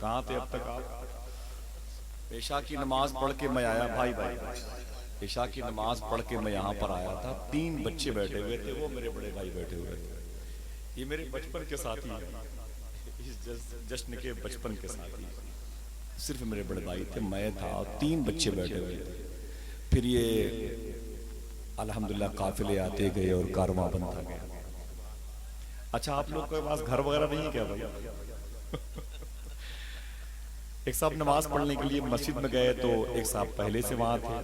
کہاں تھے اب تک آپ؟ عشاء کی نماز پڑھ کے میں آیا، بھائی عشاء کی نماز پڑھ کے میں یہاں پر آیا تھا، 3 بچے بیٹھے ہوئے تھے، وہ میرے بڑے بھائی بیٹھے ہوئے تھے، یہ میرے بچپن کے ساتھی ہیں، اس جشن کے بچپن کے ساتھی، صرف میرے بڑے بھائی تھے، میں تھا اور 3 بچے بیٹھے ہوئے تھے۔ پھر یہ الحمدللہ قافلے آتے گئے اور کارواں بنتا گیا۔ اچھا آپ لوگ کے پاس گھر وغیرہ نہیں ہے کیا بھائی؟ ایک صاحب نماز پڑھنے کے لیے مسجد میں گئے تو ایک صاحب پہلے سے وہاں تھے،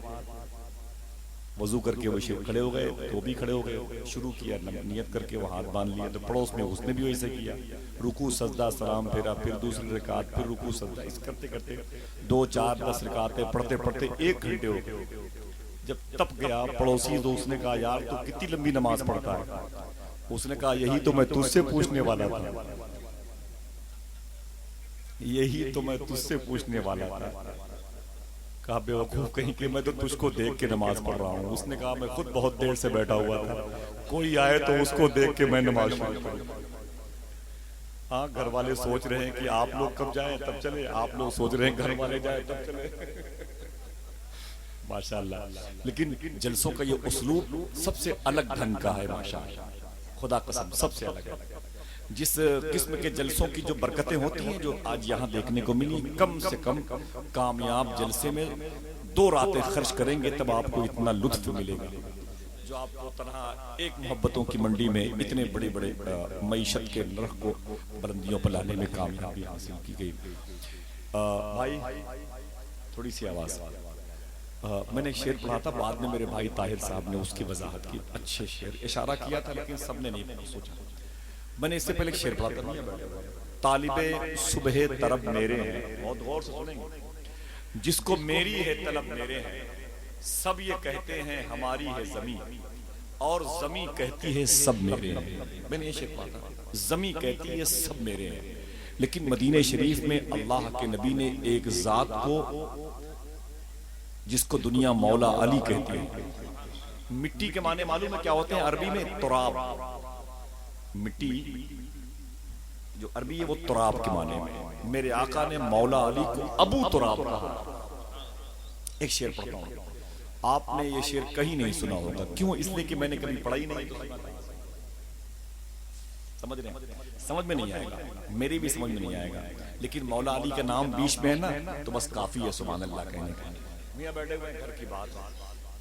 وضو کر کے وہ کھڑے ہو گئے تو بھی کھڑے ہو گئے، شروع کیا نیت کر کے وہ ہاتھ باندھ لیے، تو پڑوس میں اس نے بھی ویسے کیا، رکوع سجدہ سلام پھیرا، پھر دوسری رکعت، پھر رکوع سجدہ، اس کرتے کرتے 2 4 10 رکعتیں پڑھتے پڑھتے 1 گھنٹے ہو گئے۔ جب تپ گیا پڑوسی تو اس نے کہا یار تو کتنی لمبی نماز پڑھتا ہے؟ اس نے کہا یہی تو میں تجھ سے پوچھنے والا تھا، یہی تو میں تجھ سے پوچھنے والا تھا۔ کہا بے وقوف کہیں کہ میں تو تجھ کو دیکھ کے نماز پڑھ رہا ہوں۔ اس نے کہا میں خود بہت دیر سے بیٹھا ہوا تھا، کوئی آئے تو اس کو دیکھ کے میں نماز شروع کروں۔ ہاں گھر والے سوچ رہے ہیں کہ آپ لوگ کب جائیں تب چلے، آپ لوگ سوچ رہے ہیں گھر والے جائیں تب چلے، ماشاءاللہ۔ لیکن جلسوں کا یہ اسلوب سب سے الگ ڈھنگ کا ہے، ماشاءاللہ، خدا قسم سب سے الگ ہے۔ جس قسم کے جلسوں کی جو برکتیں ہوتی ہیں جو آج یہاں دیکھنے کو ملی، کم سے کم کامیاب جلسے میں 2 راتیں خرچ کریں گے تب آپ کو اتنا لطف ملے گا، جو آپ کو تنہا ایک محبتوں کی منڈی میں اتنے بڑے بڑے معیشت کے نرخ کو بلندیوں پر لانے میں کامیابی حاصل کی گئی۔ بھائی تھوڑی سی آواز، میں نے شعر پڑھا تھا، بعد میں میرے بھائی طاہر صاحب نے اس کی وضاحت کی، اچھے شعر اشارہ کیا تھا لیکن سب نے نہیں سوچا۔ میں نے اس سے پہلے ایک شعر پڑھا تھا، طالب صبح طرب میرے ہیں، بہت غور سے سنیں گے، جس کو میری ہے طلب میرے ہیں، سب یہ کہتے ہیں ہماری ہے زمین، اور زمین کہتی ہے سب میرے ہیں۔ میں نے یہ شعر پڑھا تھا، زمین کہتی ہے سب میرے ہیں، لیکن مدینہ شریف میں اللہ کے نبی نے ایک ذات کو جس کو دنیا مولا علی کہتی ہے، مٹی کے معنی معلوم ہے کیا ہوتے ہیں عربی میں؟ تراب، مٹی جو عربی ہے وہ تراب کے معنی میں، میرے آقا نے مولا علی کو ابو تراب کہا۔ ایک شعر پڑھتا ہوں، آپ نے یہ شعر کہیں نہیں سنا ہوگا، کیوں؟ اس لیے کہ میں نے کبھی پڑھا ہی نہیں، سمجھ رہے ہیں؟ سمجھ میں نہیں آئے گا، میری بھی سمجھ میں نہیں آئے گا، لیکن مولا علی کا نام بیچ میں ہے نا تو بس کافی ہے سبحان اللہ کہنے کا۔ میاں بیٹھے ہوئے گھر کی بات،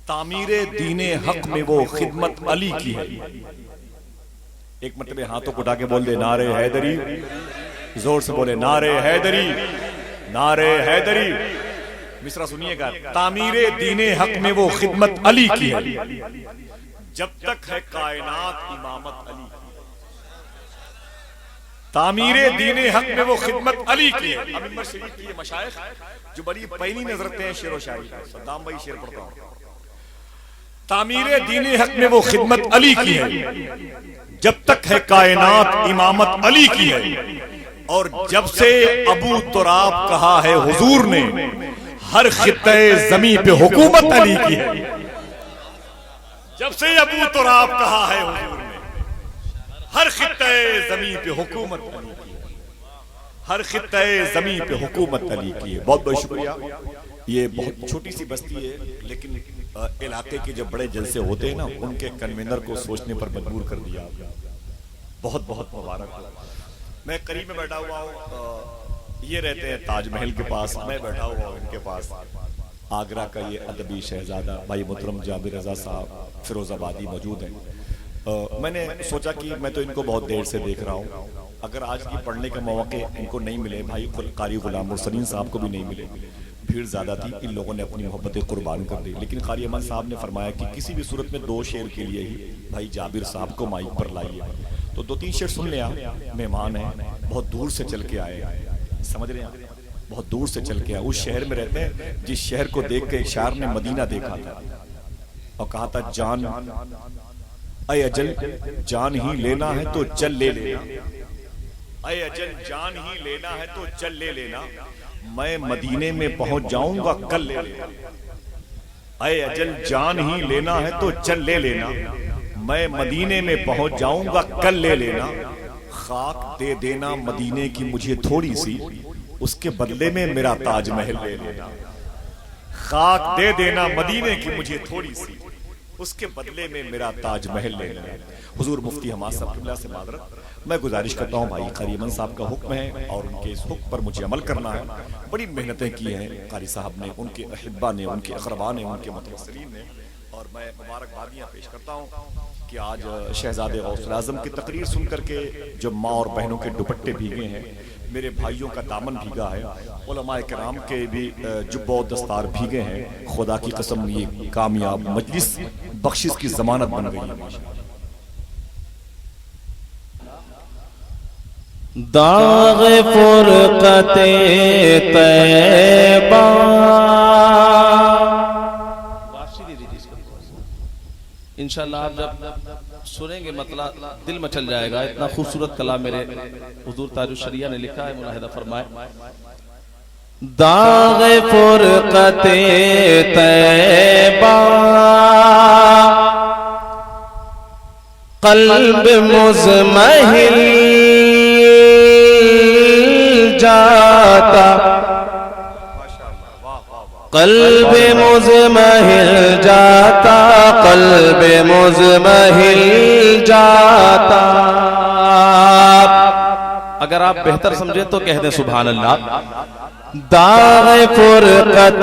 تعمیر دین حق میں وہ خدمت علی کی ہے۔ ایک مرتبہ ہاتھوں کو اٹھا کے بول دے نعرے حیدری، زور سے بولے نعرے حیدری، نعرے حیدری۔ مصرع سنیے گا، تعمیر دین حق میں وہ خدمت علی کی ہے، جب تک ہے کائنات امامت علی کی۔ تعمیر دین حق میں وہ خدمت علی کی ہے۔ اب منبر شریف کی یہ مشائخ جو بڑی پہلی نظر رکھتے ہیں شعر و شاعری، صدام بھائی شعر پڑھتا ہوں، تعمیر دین حق میں وہ خدمت علی کی ہے، جب تک ہے کائنات امامت علی کی ہے، اور جب سے ابو تراب کہا ہے حضور نے، ہر خطے زمین پہ حکومت علی کی ہے۔ جب سے ابو تراب کہا ہے حضور نے، ہر خطے زمین پہ حکومت علی کی ہے، ہر خطے زمین پہ حکومت علی کی ہے۔ بہت بہت شکریہ۔ یہ بہت چھوٹی سی بستی ہے لیکن علاقے کے جب بڑے جلسے ہوتے ہیں نا ان کے کنوینر کو سوچنے پر مجبور کر دیا، بہت بہت مبارک ہو۔ میں قریب میں بیٹھا ہوا ہوں، یہ رہتے ہیں تاج محل کے پاس، میں بیٹھا ہوا ہوں ان کے پاس، آگرہ کا یہ ادبی شہزادہ بھائی محترم جابر رضا صاحب فیروز آبادی موجود ہیں۔ میں نے سوچا کہ میں تو ان کو بہت دیر سے دیکھ رہا ہوں، اگر آج کی پڑھنے کا موقع ان کو نہیں ملے، بھائی قاری غلام مرسلین صاحب کو بھی نہیں ملے، بھیڑ زیادہ تھی، ان لوگوں نے اپنی محبتیں قربان کر دی، لیکن قاری احمد صاحب نے فرمایا کہ کسی بھی صورت میں 2 شعر کے لیے ہی بھائی جابر صاحب کو مائک پر لائیے، تو 2-3 شعر سن لیا۔ مہمان ہیں، بہت دور سے چل کے آئے، سمجھ رہے ہیں، بہت دور سے چل کے آئے، اس شہر میں رہتے ہیں جس شہر کو دیکھ کے ایک شاعر نے مدینہ دیکھا تھا اور کہا تھا جان اے اجل جان ہی لینا ہے تو چل لے لینا، اے اجل جان ہی لینا ہے تو چل لے لینا، میں مدینے میں پہنچ جاؤں گا کل لے لینا، اے اجل جان ہی لینا ہے تو چل لے لینا، میں مدینے میں پہنچ جاؤں گا کل لے لینا، خاک دے دینا مدینے کی مجھے تھوڑی سی، اس کے بدلے میں میرا تاج محل لے لینا، خاک دے دینا مدینے کی مجھے تھوڑی سی، اس کے بدلے میں میرا تاج محل لے لینا۔ حضور مفتی حماد صاحب قبلہ سے معذرت، میں گزارش کرتا ہوں بھائی قاری ایمن صاحب کا حکم ہے اور ان کے اس حکم پر مجھے عمل کرنا ہے۔ بڑی محنتیں کی ہیں قاری صاحب نے، ان کے احبہ نے، ان کے اقربا نے، ان کے متوسرین نے، اور میں مبارکبادیاں پیش کرتا ہوں کہ آج شہزادے غوث اعظم کی تقریر سن کر کے جو ماں اور بہنوں کے دوپٹے بھیگے ہیں، میرے بھائیوں کا دامن بھیگا ہے، علماء کرام کے بھی جبہ و دستار بھیگے ہیں، خدا کی قسم یہ کامیاب مجلس بخشش کی ضمانت بن گئی ہے۔ داغ فرقت طیبہ انشاءاللہ آپ جب سنیں گے مطلب دل میں چل جائے گا۔ اتنا خوبصورت کلام میرے حضور تاج الشریعہ نے لکھا ہے، ملاحظہ فرمائے۔ داغ فرقت طیبہ قلب مزمحل جاتا، قلب مزمحل جاتا، قلب مزمحل جاتا۔ اگر آپ بہتر سمجھے تو کہہ دیں سبحان اللہ۔ داغ فرقت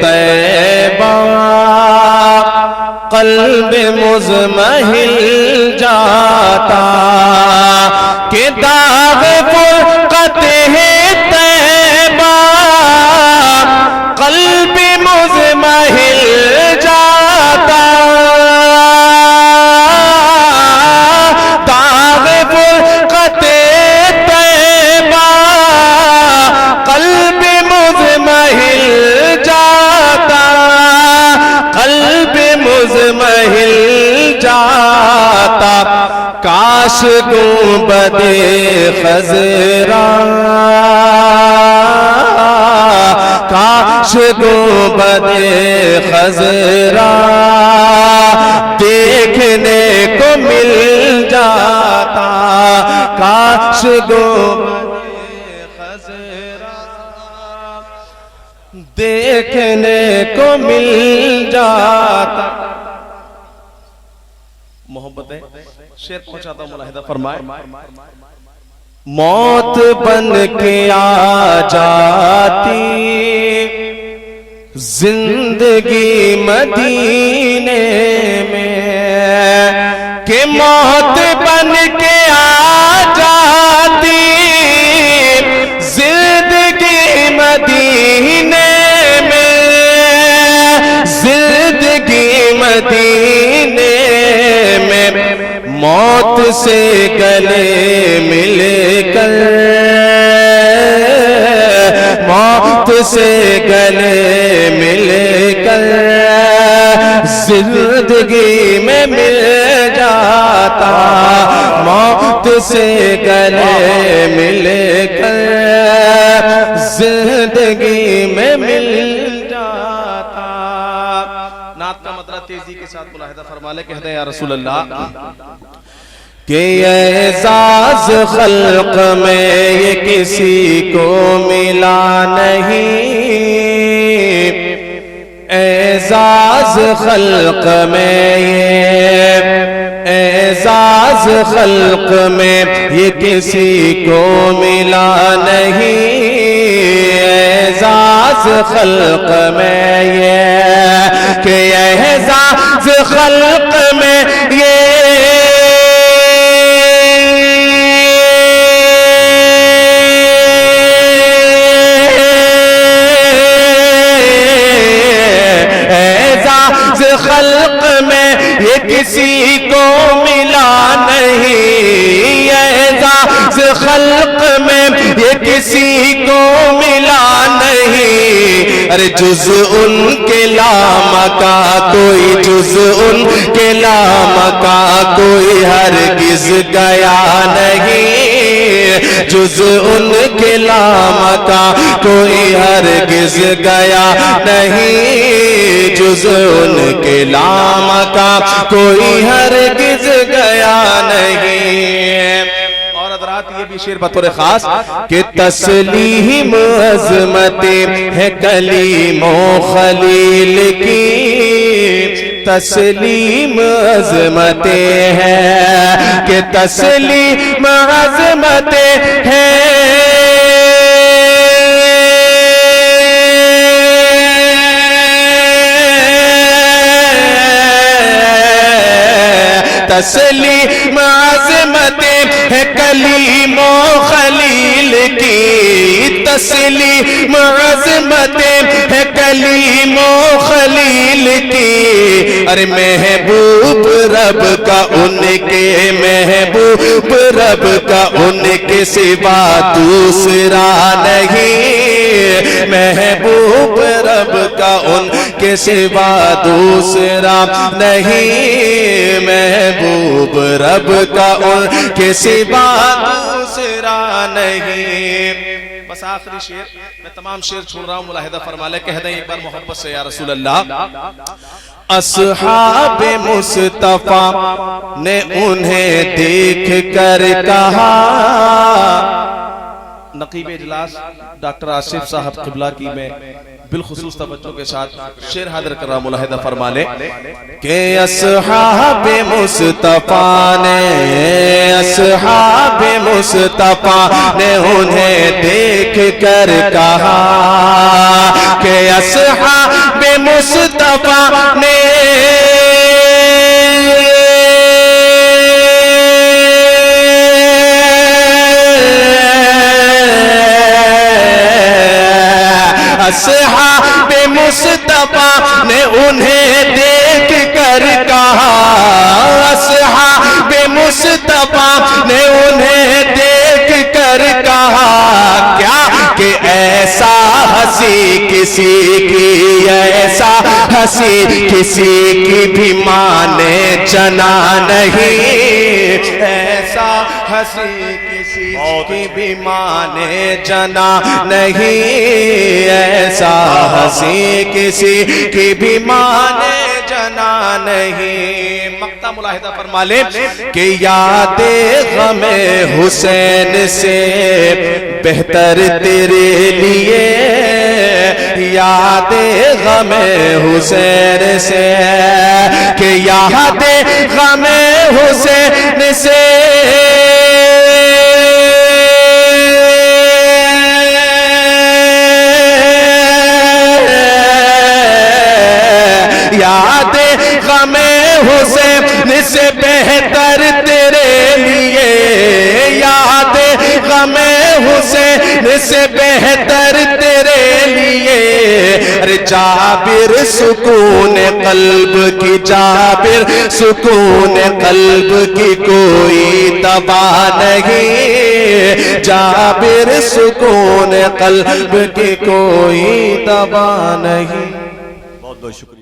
طیبہ قلب مزمحل جاتا، کہ داغ فرقت طیبہ قلب مزمحل جاتا، داغ فرقت طیبہ قلب مزمحل جاتا، قلب مزمحل جاتا۔ کاش گنبد خضرا، کاش گنبد خضرا دیکھنے کو مل جاتا، کاش گنبد خضرا دیکھنے کو مل جاتا۔ محبت ہے، شعر پہنچاتا ہوں، ملاحظہ فرمائے۔ موت بن کے آ جاتی زندگی مدینے میں، کہ موت بن کے آ جاتی زندگی مدینے میں، زندگی مدینے میں موت سے گلے مل کر، موت سے گلے مل کر زندگی میں مل جاتا، موت سے گلے مل کر زندگی میں مل جاتا۔ نعت کا مطلب تیزی کے ساتھ ملاحظہ فرما لے، کہتے ہیں یا رسول اللہ کہ اعزاز خلق میں یہ کسی کو ملا نہیں، اعزاز خلق میں یہ، اعزاز خلق میں یہ کسی کو ملا نہیں، اعزاز خلق میں یہ، کہ اعزاز خلق میں یہ خلق میں یہ کسی کو ملا نہیں، اعزاز خلق میں یہ کسی کو ملا نہیں، ارے جز ان کے لامکا کوئی، جز ان کے لامکا کوئی ہرگز گیا نہیں، جز ان کے لامکا کوئی ہرگز گیا نہیں، جز ان کے لامکا کوئی ہرگز گیا نہیں۔ اور حضرات حضرات یہ بھی شعر بطور خاص کہ تسلیم عظمتیں ہے کلیم و خلیل کی، تسلیم عظمتیں ہیں کہ تسلیم عظمتیں ہیں تسلیم عظمتیں ہے کلیم و خلیل کی، تسلیم عظمتیں ہے کلیم و خلیل کی، ارے محبوب رب کا ان کے، محبوب رب کا ان کے سوا دوسرا نہیں، محبوب رب کا ان کے سوا دوسرا نہیں، محبوب رب کا ان کے سوا دوسرا نہیں۔ بس آخری شعر، میں تمام شعر چھوڑ رہا ہوں، ملاحظہ فرما لیں، کہہ دیں ایک بار محبت سے یا رسول اللہ۔ اصحاب مصطفیٰ نے انہیں دیکھ کر کہا، نقیب اجلاس ڈاکٹر آصف صاحب قبلہ کی میں بالخصوص توجہ کے ساتھ شعر حاضر کر رہا، ملاحظہ فرما لیں کہ اصحاب مصطفیٰ نے، اصحاب مصطفیٰ نے انہیں دیکھ کر کہا کہ اصحاب مصطفیٰ نے اصحاب مصطفیٰ نے انہیں دیکھ کر کہا، اصحاب مصطفیٰ نے انہیں دیکھ کر کہا کیا کہ ایسا ہنسی کسی کی، ایسا ہنسی کسی کی بھی ماں نے جنا نہیں، ایسا ہنسی کسی کی بھی ماں نے جنا نہیں، ایسا ہنسی کسی کی بھی ماں نے جنا نہیں۔ مقطع ملاحظہ فرما لیں کہ یاد غم حسین سے بہتر تیرے لیے، یاد غم حسین سے کہ یاد غم حسین سے یاد غم حسین سے بہتر تیرے لیے، یاد غم حسین سے بہتر تیرے لیے، ارے جابر سکون قلب کی، جابر سکون قلب کی کوئی دوا نہیں، جابر سکون قلب کی کوئی دوا نہیں۔ بہت بہت شکریہ۔